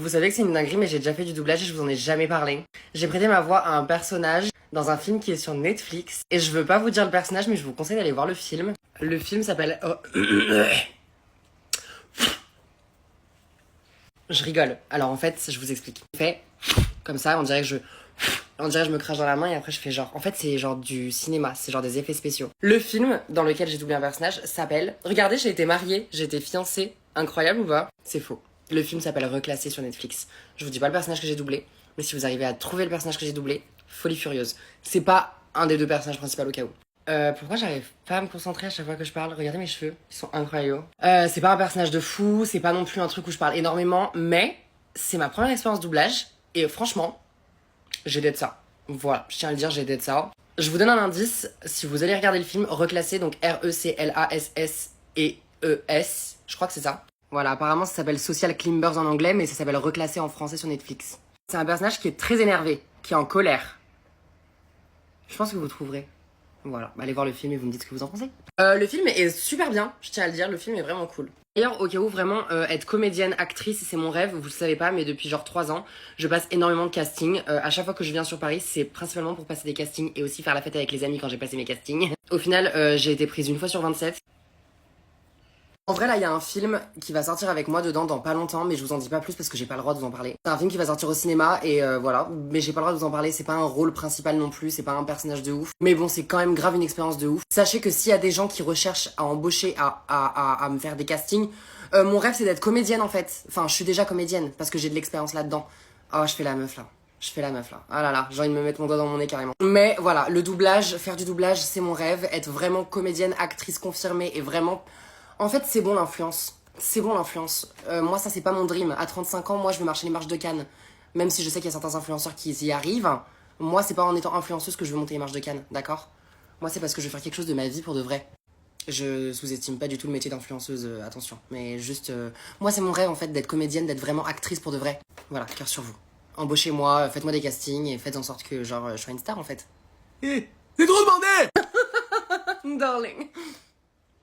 Vous savez que c'est une dinguerie, mais j'ai déjà fait du doublage et je vous en ai jamais parlé. J'ai prêté ma voix à un personnage dans un film qui est sur Netflix. Et je veux pas vous dire le personnage, mais je vous conseille d'aller voir le film. Le film s'appelle... Je rigole. Alors en fait, je vous explique. Je fais comme ça, on dirait que je me crache dans la main et après je fais genre... En fait, c'est genre du cinéma, c'est genre des effets spéciaux. Le film dans lequel j'ai doublé un personnage s'appelle... Regardez, j'ai été mariée, j'ai été fiancée. Incroyable ou pas? C'est faux. Le film s'appelle Reclassé sur Netflix. Je vous dis pas le personnage que j'ai doublé, mais si vous arrivez à trouver le personnage que j'ai doublé, folie furieuse. C'est pas un des deux personnages principaux au cas où. Pourquoi j'arrive pas à me concentrer à chaque fois que je parle? Regardez mes cheveux, ils sont incroyables. C'est pas un personnage de fou, c'est pas non plus un truc où je parle énormément, mais c'est ma première expérience doublage, et franchement, j'ai d'être ça. Voilà, je tiens à le dire, j'ai d'être ça. Je vous donne un indice, si vous allez regarder le film, Reclassé, donc R-E-C-L-A-S-S-E-E-S, je crois que c'est ça. Voilà, apparemment ça s'appelle Social Climbers en anglais, mais ça s'appelle Reclassé en français sur Netflix. C'est un personnage qui est très énervé, qui est en colère. Je pense que vous trouverez. Voilà, allez voir le film et vous me dites ce que vous en pensez. Le film est super bien, je tiens à le dire, le film est vraiment cool. D'ailleurs, au cas où vraiment être comédienne, actrice, c'est mon rêve, vous le savez pas, mais depuis genre 3 ans, je passe énormément de castings. À chaque fois que je viens sur Paris, c'est principalement pour passer des castings et aussi faire la fête avec les amis quand j'ai passé mes castings. Au final, j'ai été prise une fois sur 27. En vrai, là, il y a un film qui va sortir avec moi dedans dans pas longtemps, mais je vous en dis pas plus parce que j'ai pas le droit de vous en parler. C'est un film qui va sortir au cinéma et voilà, mais j'ai pas le droit de vous en parler, c'est pas un rôle principal non plus, c'est pas un personnage de ouf. Mais bon, c'est quand même grave une expérience de ouf. Sachez que s'il y a des gens qui recherchent à embaucher, à me faire des castings, mon rêve c'est d'être comédienne en fait. Enfin, je suis déjà comédienne parce que j'ai de l'expérience là-dedans. Oh, je fais la meuf là. Je fais la meuf là. Ah là là, j'ai envie de me mettre mon doigt dans mon nez carrément. Mais voilà, le doublage, faire du doublage, c'est mon rêve. Être vraiment comédienne, actrice confirmée et vraiment... En fait, c'est bon l'influence. C'est bon l'influence. Moi, ça, c'est pas mon dream. À 35 ans, moi, je veux marcher les marches de Cannes. Même si je sais qu'il y a certains influenceurs qui y arrivent. Moi, c'est pas en étant influenceuse que je veux monter les marches de Cannes, d'accord? Moi, c'est parce que je veux faire quelque chose de ma vie pour de vrai. Je sous-estime pas du tout le métier d'influenceuse, attention. Mais juste... Moi, c'est mon rêve, en fait, d'être comédienne, d'être vraiment actrice pour de vrai. Voilà, cœur sur vous. Embauchez-moi, faites-moi des castings et faites en sorte que, genre, je sois une star, en fait. Hé, c'est trop demandé! Darling.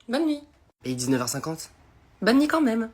Bonne nuit. Et 19h50. Bonne nuit quand même.